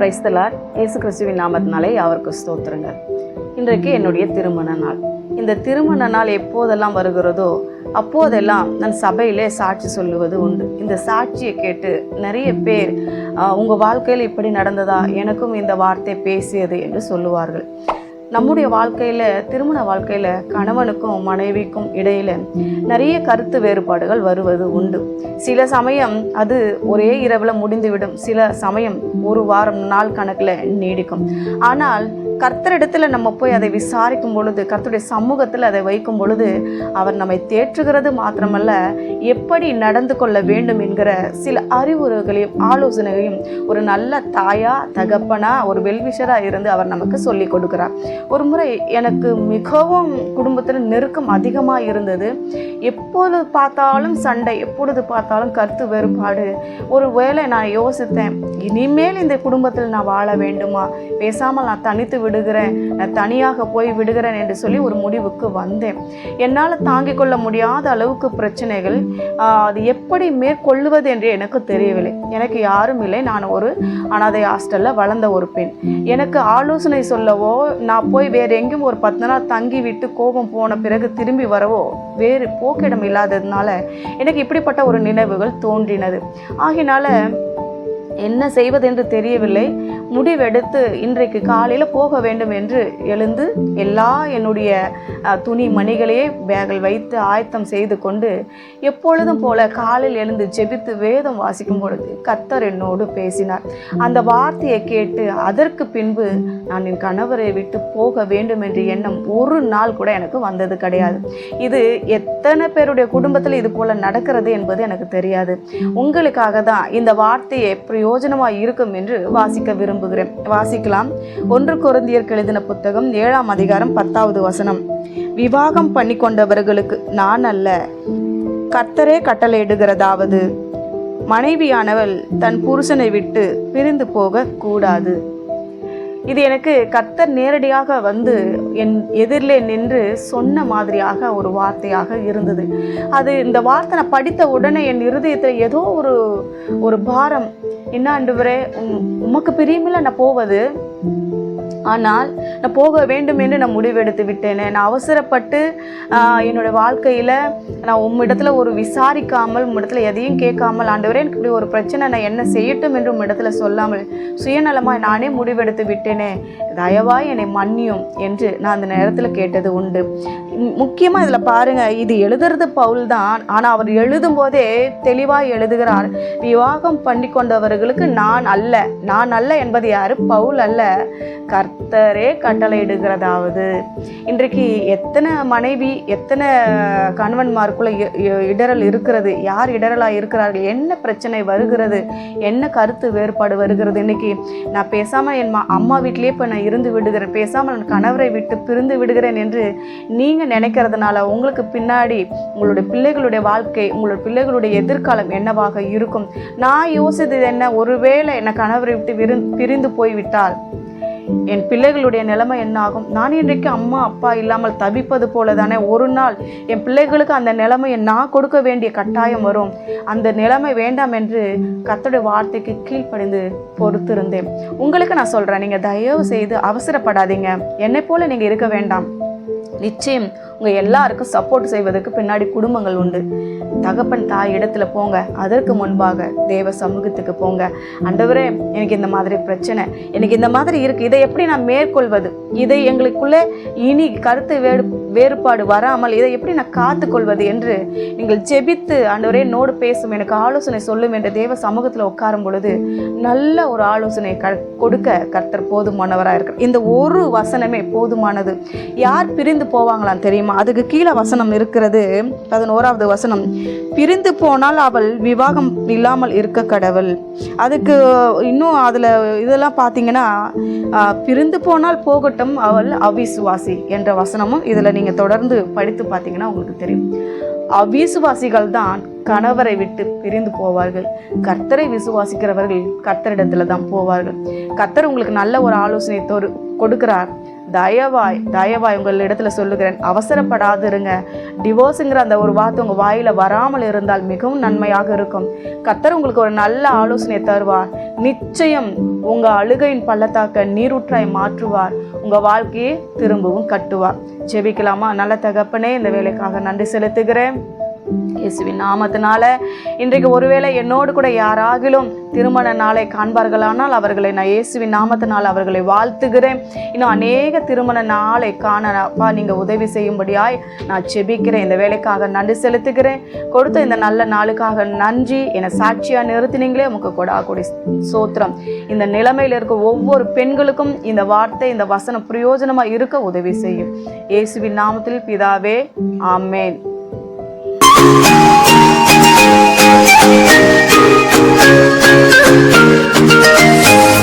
கிரைஸ்தலார் இயேசு கிறிஸ்துவின் நாமத்தினாலே அவருக்கு ஸ்தோத்திரங்கள். இன்றைக்கு என்னுடைய திருமண நாள். இந்த திருமண நாள் எப்போதெல்லாம் வருகிறதோ அப்போதெல்லாம் நான் சபையிலே சாட்சி சொல்லுவது உண்டு. இந்த சாட்சியை கேட்டு நிறைய பேர் உங்கள் வாழ்க்கையில் இப்படி நடந்ததா, எனக்கும் இந்த வார்த்தை பேசியது என்று சொல்லுவார்கள். நம்முடைய வாழ்க்கையில், திருமண வாழ்க்கையில் கணவனுக்கும் மனைவிக்கும் இடையில் நிறைய கருத்து வேறுபாடுகள் வருவது உண்டு. சில சமயம் அது ஒரே இரவில் முடிந்துவிடும், சில சமயம் ஒரு வாரம் நாள் கணக்கில் நீடிக்கும். ஆனால் கர்த்தரிடத்தில் நம்ம போய் அதை விசாரிக்கும் பொழுது, கர்த்தருடைய சமூகத்தில் அதை வைக்கும் பொழுது அவர் நம்மை தேற்றுகிறது மாத்திரமல்ல, எப்படி நடந்து கொள்ள வேண்டும் என்கிற சில அறிவுரைகளையும் ஆலோசனைகளையும் ஒரு நல்ல தாயா தகப்பனா ஒரு வெல்விஷராக இருந்து அவர் நமக்கு சொல்லி கொடுக்கிறார். ஒரு முறை எனக்கு மிகவும் குடும்பத்தில் நெருக்கம் அதிகமாக இருந்தது. எப்பொழுது பார்த்தாலும் சண்டை, எப்பொழுது பார்த்தாலும் கருத்து வேறுபாடு. ஒரு வேளை நான் யோசித்தேன், இனிமேல் இந்த குடும்பத்தில் நான் வாழ வேண்டுமா, பேசாமல் நான் தனித்து விடுகிறேன், நான் தனியாக போய் விடுகிறேன் என்று சொல்லி ஒரு முடிவுக்கு வந்தேன். என்னால் தாங்கிக் கொள்ள முடியாத அளவுக்கு பிரச்சனைகள். அது எப்படி மேற்கொள்ளுவது என்று எனக்கு தெரியவில்லை. எனக்கு யாரும் இல்லை, நான் ஒரு அனாதை ஹாஸ்டலில் வளர்ந்த ஒரு பெண். எனக்கு ஆலோசனை சொல்லவோ, நான் போய் வேறு எங்கேயும் ஒரு 10 நாள் தங்கி விட்டு கோபம் போன பிறகு திரும்பி வரவோ வேறு போக்கிடம் இல்லாததுனால எனக்கு இப்படிப்பட்ட ஒரு நினைவுகள் தோன்றினது. ஆகினால என்ன செய்வதென்று தெரியவில்லை. முடிவெடுத்து இன்றைக்கு காலையில் போக வேண்டும் என்று எழுந்து எல்லா என்னுடைய துணி மணிகளையே பேக்கில் வைத்து ஆயத்தம் செய்து கொண்டு எப்பொழுதும் போல காலையில் எழுந்து ஜெபித்து வேதம் வாசிக்கும் பொழுது கர்த்தர் என்னோடு பேசினார். அந்த வார்த்தையை கேட்டு அதற்கு பின்பு நான் என் கணவரை விட்டு போக வேண்டும் என்ற எண்ணம் ஒரு நாள் கூட எனக்கு வந்தது கிடையாது. இது எத்தனை பேருடைய குடும்பத்தில் இது போல நடக்கிறது என்பது எனக்கு தெரியாது. உங்களுக்காக தான் இந்த வார்த்தையை பிரயோஜனமாக இருக்கும் என்று வாசிக்க விரும்புகிறேன். வாசிக்கலாம். 1 கொரிந்தியருக்கு எழுதின புத்தகம் 7ஆம் அதிகாரம் 10வது வசனம். விவாகம் பண்ணி கொண்டவர்களுக்கு நான் அல்ல, கர்த்தரே கட்டளையிடுகிறதாவது, மனைவியானவள் தன் புருஷனை விட்டு பிரிந்து போக கூடாது. இது எனக்கு கர்த்தர் நேரடியாக வந்து என் எதிரிலே நின்று சொன்ன மாதிரியாக ஒரு வார்த்தையாக இருந்தது. அது இந்த வார்த்தை நான் படித்த உடனே என் இருதயத்தில் ஏதோ ஒரு பாரம். என்ன ஆண்டவரே, உமக்கு பிரியமில்லை நான் போவது, ஆனால் நான் போக வேண்டும் என்று நான் முடிவெடுத்து விட்டேனே. நான் அவசரப்பட்டு என்னோடய வாழ்க்கையில் நான் உம்மிடத்துல ஒரு விசாரிக்காமல், உம்மிடத்துல எதையும் கேட்காமல், ஆண்டவரே எனக்கு இப்படி ஒரு பிரச்சனை, நான் என்ன செய்யட்டும் என்று உம்மிடத்துல சொல்லாமல் சுயநலமாக நானே முடிவெடுத்து விட்டேனே, தயவாய் என்னை மன்னியும் என்று நான் அந்த நேரத்தில் கேட்டது உண்டு. முக்கியமாக இதில் பாருங்கள், இது எழுதுறது பவுல் தான். ஆனால் அவர் எழுதும் போதே தெளிவாக எழுதுகிறார். விவாகம் பண்ணி கொண்டவர்களுக்கு நான் அல்ல என்பது யாரு? பவுல் அல்ல, கர்த்தரே கட்டளையிடுகிறதாவது. இன்றைக்கு எத்தனை மனைவி, எத்தனை கணவன்மாருக்குள்ள இடரல் இருக்கிறது, யார் இடரலாக இருக்கிறார்கள், என்ன பிரச்சனை வருகிறது, என்ன கருத்து வேறுபாடு வருகிறது. இன்னைக்கு நான் பேசாமல் என் அம்மா வீட்டிலேயே இப்போ நான் இருந்து விடுகிறேன், பேசாமல் நான் கணவரை விட்டு பிரிந்து விடுகிறேன் என்று நீங்கள் நினைக்கிறதுனால உங்களுக்கு பின்னாடி உங்களுடைய பிள்ளைகளுடைய வாழ்க்கை, உங்களுடைய பிள்ளைகளுடைய எதிர்காலம் என்னவாக இருக்கும். நான் யோசித்தது என்ன, ஒருவேளை என்னை கணவரை விட்டு பிரிந்து போய்விட்டால் என் பிள்ளைகளுடைய நிலைமை என்ன ஆகும்? நான் இன்றைக்கு அம்மா அப்பா இல்லாமல் தவிப்பது போல தானே ஒரு நாள் என் பிள்ளைகளுக்கு அந்த நிலைமையை நான் கொடுக்க வேண்டிய கட்டாயம் வரும். அந்த நிலைமை வேண்டாம் என்று கர்த்தருடைய வார்த்தைக்கு கீழ்ப்படிந்து பொறுத்திருந்தேன். உங்களுக்கு நான் சொல்கிறேன், நீங்கள் தயவு செய்து அவசரப்படாதீங்க. என்னை போல நீங்கள் இருக்க வேண்டாம். நிச்சயம் உங்கள் எல்லாருக்கும் சப்போர்ட் செய்வதற்கு பின்னாடி குடும்பங்கள் உண்டு. தகப்பன் தாய் இடத்துல போங்க, அதற்கு முன்பாக தேவ சமூகத்துக்கு போங்க. ஆண்டவரே, எனக்கு இந்த மாதிரி பிரச்சனை, எனக்கு இந்த மாதிரி இருக்குது, இதை எப்படி நான் மேற்கொள்வது, இதை எங்களுக்குள்ளே இனி கருத்து வேறுபாடு வராமல் இதை எப்படி நான் காத்துக்கொள்வது என்று நீங்கள் ஜெபித்து, ஆண்டவரே என்னோடு பேசும், எனக்கு ஆலோசனை சொல்லும் என்ற தேவ சமூகத்தில் உட்காரும் பொழுது நல்ல ஒரு ஆலோசனை கொடுக்க கர்த்தர் போதுமானவராக இருக்கிறார். இந்த ஒரு வசனமே போதுமானது. யார் பிரிந்து போவாங்களாம் தெரியுமா? அதுக்கு கீழே வசனம் இருக்கிறது, 11வது வசனம். பிரிந்து போனால் அவள் விவாகம் இல்லாமல் இருக்க கடவுள். அதுக்கு இன்னும் அதில் இதெல்லாம் பார்த்தீங்கன்னா, பிரிந்து போனால் போகட்டும், அவள் அவிசுவாசி என்ற வசனமும் இதில் நீங்கள் தொடர்ந்து படித்து பார்த்தீங்கன்னா உங்களுக்கு தெரியும். அவிசுவாசிகள் தான் கணவரை விட்டு பிரிந்து போவார்கள். கர்த்தரை விசுவாசிக்கிறவர்கள் கர்த்தரிடத்துல தான் போவார்கள். கர்த்தர் உங்களுக்கு நல்ல ஒரு ஆலோசனை கொடுக்கிறார். தயவாய் உங்கள் இடத்துல சொல்லுகிறேன், அவசரப்படாதிருங்க. டிவோர்ஸுங்கிற அந்த ஒரு வார்த்தை உங்கள் வாயில் வராமல் இருந்தால் மிகவும் நன்மையாக இருக்கும். கர்த்தர் உங்களுக்கு ஒரு நல்ல ஆலோசனை தருவார். நிச்சயம் உங்க அழுகையின் பள்ளத்தாக்க நீரூற்றாய் மாற்றுவார், உங்க வாழ்க்கையை திரும்பவும் கட்டுவார். ஜெபிக்கலாமா? நல்ல தகப்பனே, இந்த வேலைக்காக நன்றி செலுத்துகிறேன் இயேசுவின் நாமத்தினால. இன்றைக்கு ஒருவேளை என்னோடு கூட யாராகிலும் திருமண நாளை காண்பார்களானால் அவர்களை நான் இயேசுவின் நாமத்தினால் அவர்களை வாழ்த்துகிறேன். இன்னும் அநேக திருமண நாளை காண அப்பா நீங்க உதவி செய்யும்படியாய் நான் ஜெபிக்கிறேன். இந்த வேலைக்காக நன்றி செலுத்துகிறேன். கொடுத்த இந்த நல்ல நாளுக்காக நன்றி. என்னை சாட்சியா நிறுத்தினீங்களே, உமக்கு கொடா கொடி சோத்திரம். இந்த நிலைமையில் இருக்க ஒவ்வொரு பெண்களுக்கும் இந்த வார்த்தை, இந்த வசனம் பிரயோஜனமா இருக்க உதவி செய்யும். இயேசுவின் நாமத்தில் பிதாவே, ஆமேன். Thank you.